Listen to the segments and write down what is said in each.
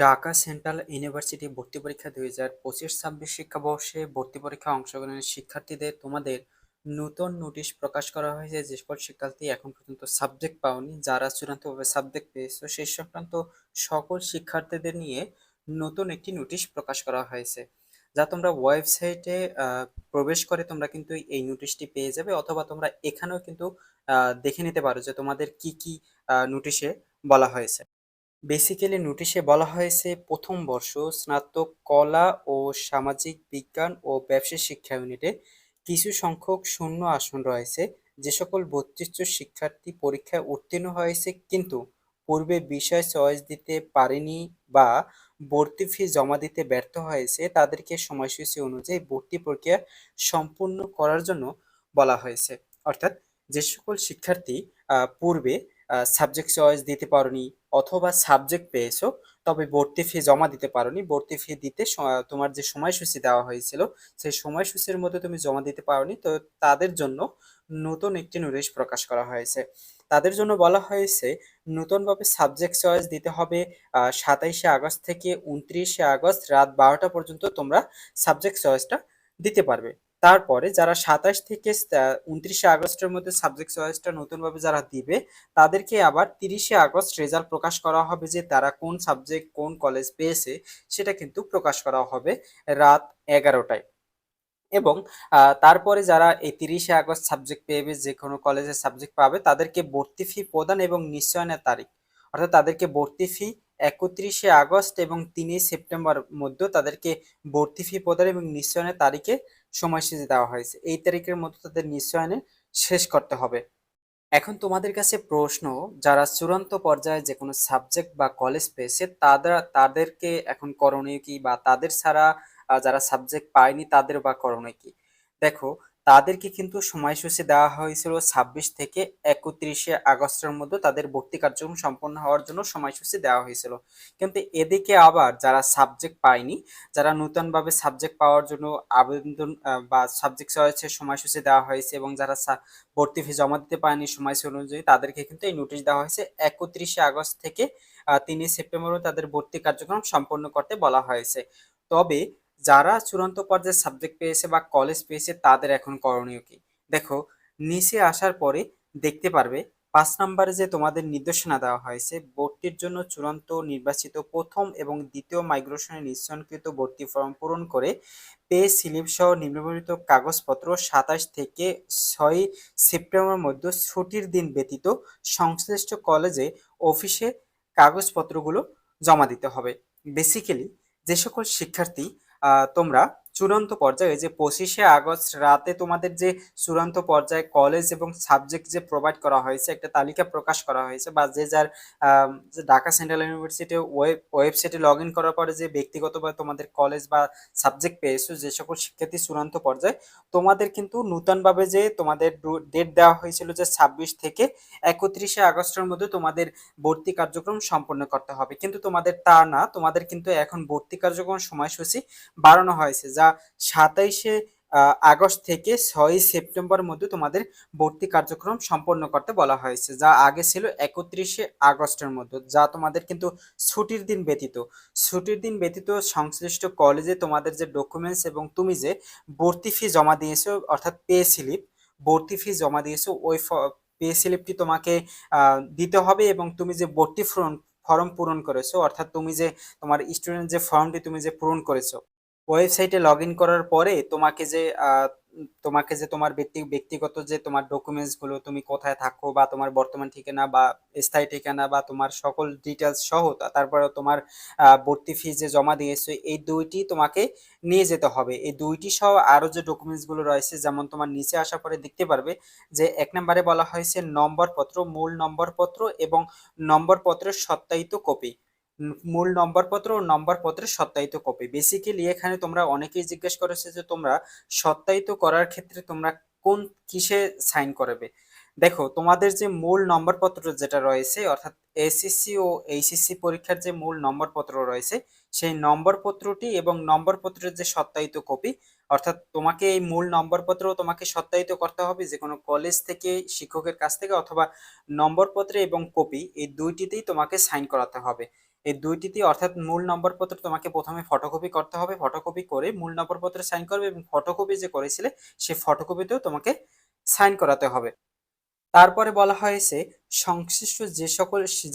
Dhaka central university ভর্তি পরীক্ষা 2025-26 শিক্ষাবর্ষে ভর্তি পরীক্ষায় অংশগ্রহণের শিক্ষার্থীদের তোমাদের নতুন নোটিশ প্রকাশ করা হয়েছে। যে সকল শিক্ষার্থী এখন পর্যন্ত সাবজেক্ট পাওনি, যারা চূড়ান্তভাবে সাবজেক্ট পেয়েছো সেই সংক্রান্ত সকল শিক্ষার্থীদের নিয়ে নতুন একটি নোটিশ প্রকাশ করা হয়েছে, যা তোমরা ওয়েবসাইটে প্রবেশ করে তোমরা কিন্তু এই নোটিশটি পেয়ে যাবে, অথবা তোমরা এখানেও কিন্তু দেখে নিতে পারো যে তোমাদের কি কি নোটিশে বলা হয়েছে। বেসিক্যালি নোটিশে বলা হয়েছে প্রথম বর্ষ স্নাতক কলা ও সামাজিক বিজ্ঞান ও ব্যবসায় শিক্ষা ইউনিটে কিছু সংখ্যক শূন্য আসন রয়েছে। যে সকল 32 জন শিক্ষার্থী পরীক্ষায় উত্তীর্ণ হয়েছে কিন্তু পূর্বে বিষয় চয়েস দিতে পারেনি বা ভর্তি ফি জমা দিতে ব্যর্থ হয়েছে, তাদেরকে সময়সূচি অনুযায়ী ভর্তি প্রক্রিয়া সম্পূর্ণ করার জন্য বলা হয়েছে। অর্থাৎ যে সকল শিক্ষার্থী পূর্বে সাবজেক্ট চয়েস দিতে পারোনি অথবা সাবজেক্ট পেয়েছো তবে ভর্তি ফি জমা দিতে পারোনি, ভর্তি ফি দিতে তোমার যে সময়সূচি দেওয়া হয়েছিল সেই সময়সূচির মধ্যে তুমি জমা দিতে পারোনি, তো তাদের জন্য নতুন একটি নোটিশ প্রকাশ করা হয়েছে। তাদের জন্য বলা হয়েছে নতুনভাবে সাবজেক্ট চয়েস দিতে হবে। 27শে আগস্ট থেকে 29শে আগস্ট রাত 12টা পর্যন্ত তোমরা সাবজেক্ট চয়েসটা দিতে পারবে। তারপরে যারা 27 থেকে 29শে আগস্টের মধ্যে সাবজেক্ট চয়েসটা নতুনভাবে যারা দিবে তাদেরকে আবার 30শে আগস্ট রেজাল্ট প্রকাশ করা হবে, যে তারা কোন সাবজেক্ট কোন কলেজ পেয়েছে সেটা কিন্তু প্রকাশ করা হবে রাত 11টায়। এবং তারপরে যারা এই 30শে আগস্ট সাবজেক্ট পেয়ে যে কোনো কলেজের সাবজেক্ট পাবে তাদেরকে ভর্তি ফি প্রদান এবং নিশ্চয়নের তারিখ, অর্থাৎ তাদেরকে ভর্তি ফি 31শে আগস্ট এবং 3ই সেপ্টেম্বর মধ্যে তাদেরকে ভর্তি ফি প্রদান এবং নিশ্চয়নের তারিখে সময়সূচি দেওয়া হয়েছে। এই তারিখের মধ্যে তাদের নিশ্চয়নে শেষ করতে হবে। এখন তোমাদের কাছে প্রশ্ন, যারা চূড়ান্ত পর্যায়ে যে কোনো সাবজেক্ট বা কলেজ পেয়েছে তাদেরকে এখন করণীয় কি, বা তাদের ছাড়া যারা সাবজেক্ট পায়নি তাদের বা করণীয় কি? দেখো, তাদেরকে কিন্তু সময়সূচি দেওয়া হয়েছিল 26 থেকে 31শে আগস্টের মধ্যে তাদের ভর্তি কার্যক্রম সম্পন্ন হওয়ার জন্য সময়সূচি দেওয়া হয়েছিল। কিন্তু এদিকে আবার যারা সাবজেক্ট পায়নি, যারা নতুনভাবে সাবজেক্ট পাওয়ার জন্য আবেদন বা সাবজেক্ট চয়েসের সময়সূচি দেওয়া হয়েছে এবং যারা ভর্তি ফি জমা দিতে পারেনি সময়সূচি অনুযায়ী, তাদেরকে কিন্তু এই নোটিশ দেওয়া হয়েছে 31শে আগস্ট থেকে 3ই সেপ্টেম্বর তাদের ভর্তি কার্যক্রম সম্পন্ন করতে বলা হয়েছে। তবে যারা চূড়ান্ত পর্যায়ে সাবজেক্ট পেয়েছে বা কলেজ পেয়েছে তাদের এখন করণীয় কি? দেখো, নিচে আসার পরে দেখতে পারবে 5 নম্বরে যে তোমাদের নির্দেশনা দেওয়া হয়েছে, ভর্তির জন্য চূড়ান্ত নির্বাচিত প্রথম এবং দ্বিতীয় মাইগ্রেশনের নিশ্চয়কৃত ভর্তি ফর্ম পূরণ করে পে স্লিপ সহ নিম্নবর্ণিত কাগজপত্র 27 থেকে 6 সেপ্টেম্বর মধ্যে ছুটির দিন ব্যতীত সংশ্লিষ্ট কলেজে অফিসে কাগজপত্রগুলো জমা দিতে হবে। বেসিক্যালি যে সকল শিক্ষার্থী তোমরা চূড়ান্ত পর্যায়ে যে 25শে আগস্ট রাতে তোমাদের যে চূড়ান্ত পর্যায়ে কলেজ এবং সাবজেক্ট যে প্রোভাইড করা হয়েছে একটা তালিকা প্রকাশ করা হয়েছে, বা যে যার যে ঢাকা সেন্ট্রাল ইউনিভার্সিটি ওয়েবসাইটে লগ ইন করার পরে যে ব্যক্তিগতভাবে তোমাদের কলেজ বা সাবজেক্ট পেয়েছো, যে সকল শিক্ষার্থী চূড়ান্ত পর্যায়ে তোমাদের কিন্তু নূতনভাবে যে তোমাদের ডেট দেওয়া হয়েছিল যে 26 থেকে 31শে আগস্টের মধ্যে তোমাদের ভর্তি কার্যক্রম সম্পন্ন করতে হবে, কিন্তু তোমাদের তা না, তোমাদের কিন্তু এখন ভর্তি কার্যক্রম সময়সূচি বাড়ানো হয়েছে, যা 27আগস্ট থেকে 6ই সেপ্টেম্বর মধ্যে তোমাদের ভর্তি কার্যক্রম সম্পন্ন করতে বলা হয়েছে, যা আগে ছিল 31শে আগস্টের মধ্যে, যা তোমাদের কিন্তু ছুটির দিন ব্যতীত সংশ্লিষ্ট কলেজে তোমাদের যে ডকুমেন্টস এবং তুমি যে ভর্তি ফি জমা দিয়েছো অর্থাৎ পে স্লিপ, ভর্তি ফি জমা দিয়েছো ওই পে স্লিপটি তোমাকে দিতে হবে, এবং তুমি যে ভর্তি ফর্ম পূরণ করেছো অর্থাৎ তুমি যে তোমার স্টুডেন্ট যে ফর্মটি তুমি যে পূরণ করেছো ওয়েবসাইটে লগ ইন করার পরে তোমাকে যে তোমার ব্যক্তিগত যে তোমার ডকুমেন্টস গুলো, তুমি কোথায় থাকো বা তোমার বর্তমান ঠিকানা বা স্থায়ী ঠিকানা বা তোমার সকল ডিটেলস সহ, তারপরে তোমার ভর্তি ফি যে জমা দিয়েছো এই দুইটি তোমাকে নিয়ে যেতে হবে। এই দুইটি সহ আরো যে ডকুমেন্টস গুলো রয়েছে, যেমন তোমার নিচে আসার পরে দেখতে পারবে যে 1 নম্বরে বলা হয়েছে নম্বরপত্র, মূল নম্বরপত্র এবং নম্বরপত্রের সত্যায়িত কপি। মূল নম্বরপত্র ও নম্বরপত্রের সত্যায়িত কপি। বেসিক্যালি এখানে তোমরা অনেকেই জিজ্ঞেস করেছে যে তোমরা সত্যায়িত করার ক্ষেত্রে তোমরা কোন কিসে সাইন করবে। দেখো, তোমাদের যে মূল নম্বরপত্র যেটা রয়েছে অর্থাৎ এসএসসি ও এইচএসসি পরীক্ষার যে মূল নম্বরপত্র রয়েছে সেই নম্বরপত্রটি এবং নম্বরপত্রের যে সত্যায়িত কপি, অর্থাৎ তোমাকে এই মূল নম্বরপত্র তোমাকে সত্যায়িত করতে হবে যে কোনো কলেজ থেকে, শিক্ষকের কাছ থেকে, অথবা নম্বরপত্রে এবং কপি এই দুইটিতেই তোমাকে সাইন করাতে হবে। এই দুইটিতে অর্থাৎ মূল নম্বরপত্র তোমাকে প্রথমে ফটোকপি করতে হবে, ফটোকপি করে মূল নম্বরপত্রে সাইন করবে এবং ফটোকপি যে করেছিলে সেই ফটোকপিতেও তোমাকে সাইন করাতে হবে। তারপরে বলা হয়েছে সংশ্লিষ্ট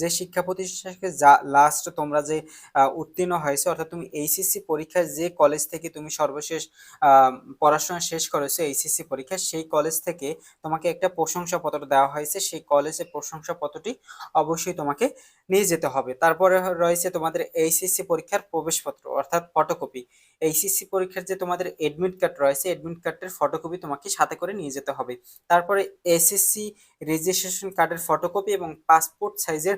যে শিক্ষা প্রতিষ্ঠান থেকে যা লাস্ট তোমরা যে উত্তীর্ণ হয়েছে, অর্থাৎ তুমি এইচএসসি পরীক্ষায় যে কলেজ থেকে তুমি সর্বশেষ আহ, পড়াশোনা শেষ করেছো এইচএসসি পরীক্ষা, সেই কলেজ থেকে তোমাকে একটা প্রশংসাপত্র দেওয়া হয়েছে, সেই কলেজের প্রশংসাপত্রটি অবশ্যই তোমাকে নিয়ে যেতে হবে। তারপরে রয়েছে তোমাদের এইচএসসি পরীক্ষার প্রবেশপত্র অর্থাৎ ফটোকপি। এইচএসসি পরীক্ষার যে তোমাদের এডমিট কার্ড রয়েছে, এডমিট কার্ডের ফটোকপি তোমাকে সাথে করে নিয়ে যেতে হবে। তারপরে এসএসসি রেজিস্ট্রেশন কার্ডের ফটোকপি এবং পাসপোর্ট সাইজের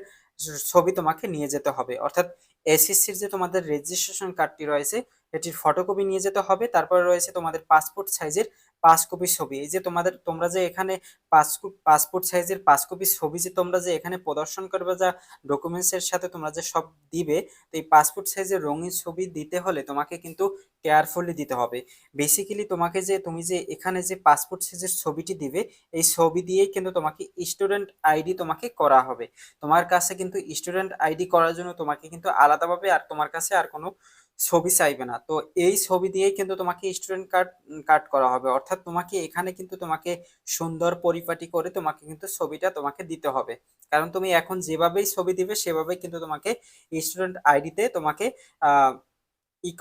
ছবি তোমাকে নিয়ে যেতে হবে। অর্থাৎ এসএসসির যে তোমাদের রেজিস্ট্রেশন কার্ডটি রয়েছে এটির ফটোকপি নিয়ে যেতে হবে। তারপরে রয়েছে তোমাদের পাসপোর্ট সাইজের 5 কপি ছবি। এই যে তোমরা যে এখানে পাসপোর্ট সাইজের 5 কপি ছবি যে তোমরা যে এখানে প্রদর্শন করবে, যা ডকুমেন্টস এর সাথে তোমরা যে সব দিবে, তো এই পাসপোর্ট সাইজের রঙিন ছবি দিতে হলে তোমাকে কিন্তু কেয়ারফুলি দিতে হবে। বেসিক্যালি তুমি যে এখানে যে পাসপোর্ট সাইজের ছবিটি দিবে, এই ছবি দিয়েই কিন্তু তোমাকে স্টুডেন্ট আইডি তোমাকে করা হবে। তোমার কাছে কিন্তু স্টুডেন্ট আইডি করার জন্য তোমাকে কিন্তু আলাদাভাবে আর তোমার কাছে আর কোনো ছবি চাইবে না। তো এই ছবি দিয়েই কিন্তু তোমাকে স্টুডেন্ট কার্ড কার্ড করা হবে। অর্থাৎ তোমাকে এখানে কিন্তু তোমাকে সুন্দর পরিপাটি করে তোমাকে কিন্তু ছবিটা তোমাকে দিতে হবে। কারণ তুমি এখন যেভাবেই ছবি দিবে সেভাবেই কিন্তু তোমাকে স্টুডেন্ট আইডিতে তোমাকে আহ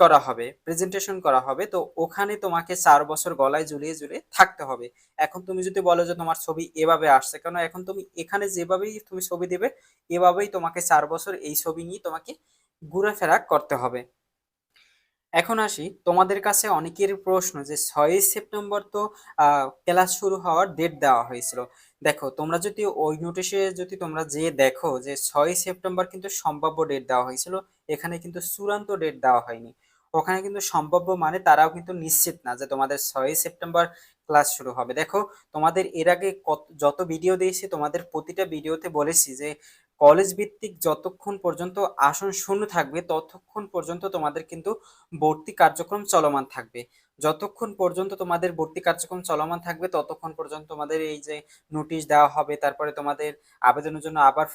করা হবে, প্রেজেন্টেশন করা হবে। তো ওখানে তোমাকে 4 বছর গলায় ঝুলিয়ে ঝুলিয়ে থাকতে হবে। এখন তুমি যদি বলো যে তোমার ছবি এভাবে আসছে কেন, এখন তুমি এখানে যেভাবেই তুমি ছবি দিবে এভাবেই তোমাকে 4 বছর এই ছবি নিয়ে তোমাকে ঘুরেফেরা করতে হবে। এখন আসি, তোমাদের কাছে অনেকের প্রশ্ন যে 6ই সেপ্টেম্বর তো ক্লাস শুরু হওয়ার ডেট দেওয়া হয়েছিল। দেখো, তোমরা যদি ওই নোটিশে যদি তোমরা যে দেখো যে 6ই সেপ্টেম্বর কিন্তু সম্ভাব্য ডেট দেওয়া হয়েছিল, এখানে কিন্তু চূড়ান্ত ডেট দেওয়া হয়নি। ওখানে কিন্তু সম্ভাব্য মানে তারাও কিন্তু নিশ্চিত না যে তোমাদের 6ই সেপ্টেম্বর ক্লাস শুরু হবে। দেখো, তোমাদের এর আগে যত ভিডিও দিয়েছি তোমাদের প্রতিটা ভিডিওতে বলেছি যে কলেজ ভিত্তিক যতক্ষণ পর্যন্ত আসন শূন্য থাকবে ততক্ষণ পর্যন্ত তোমাদের কিন্তু ভর্তি কার্যক্রম চলমান থাকবে। যতক্ষণ পর্যন্ত তোমাদের ভর্তি কার্যক্রম চলমান থাকবে ততক্ষণ পর্যন্ত তোমাদের এই যে নোটিশ দেওয়া হবে, তারপরে তোমাদের আবেদনের জন্য আবার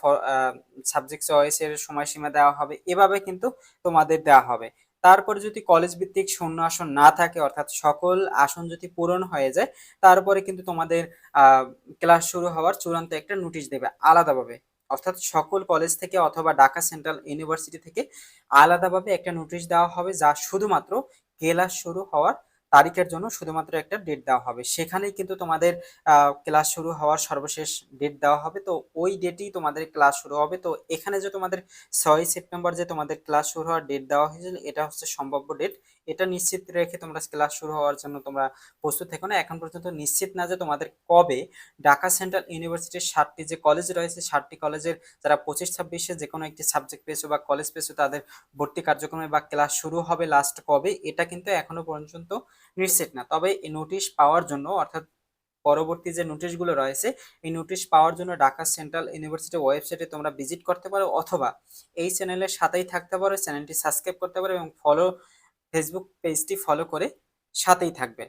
সাবজেক্ট চয়েসের সময়সীমা দেওয়া হবে, এভাবে কিন্তু তোমাদের দেওয়া হবে। তারপরে যদি কলেজ ভিত্তিক শূন্য আসন না থাকে, অর্থাৎ সকল আসন যদি পূরণ হয়ে যায়, তারপরে কিন্তু তোমাদের ক্লাস শুরু হওয়ার চূড়ান্ত একটা নোটিশ দেবে আলাদাভাবে। অর্থাৎ সকল কলেজ থেকে অথবা ঢাকা সেন্ট্রাল ইউনিভার্সিটি থেকে আলাদাভাবে একটা নোটিশ দেওয়া হবে, যা শুধুমাত্র ক্লাস শুরু হওয়ার তারিখের জন্য শুধুমাত্র একটা ডেট দেওয়া হবে। সেখানেই কিন্তু তোমাদের ক্লাস শুরু হওয়ার সর্বশেষ ডেট দেওয়া হবে। তো ওই ডেটেই তোমাদের ক্লাস শুরু হবে। তো এখানে যে তোমাদের 6ই সেপ্টেম্বর যে তোমাদের ক্লাস শুরু হওয়ার ডেট দেওয়া হয়েছিল, এটা হচ্ছে সম্ভাব্য ডেট। এটা নিশ্চিত রেখে তোমরা ক্লাস শুরু হওয়ার জন্য তোমরা প্রস্তুত থেকো না। এখন পর্যন্ত নিশ্চিত না যে তোমাদের কবে ঢাকা সেন্ট্রাল ইউনিভার্সিটির 7টি যে কলেজ রয়েছে, 7টি কলেজের যারা 25-26-এ যে কোনো একটি সাবজেক্ট পেয়েছো বা কলেজ পেয়েছো, তাদের ভর্তি কার্যক্রমে বা ক্লাস শুরু হবে লাস্ট কবে, এটা কিন্তু এখনো পর্যন্ত নিশ্চিত না। তবে এই নোটিশ পাওয়ার জন্য, অর্থাৎ পরবর্তী যে নোটিশগুলো রয়েছে, এই নোটিশ পাওয়ার জন্য ঢাকা সেন্ট্রাল ইউনিভার্সিটি ওয়েবসাইটে তোমরা ভিজিট করতে পারো, অথবা এই চ্যানেলের সাথেই থাকতে পারো, চ্যানেলটি সাবস্ক্রাইব করতে পারো এবং ফেসবুক পেজটি ফলো করে সাথেই থাকবে।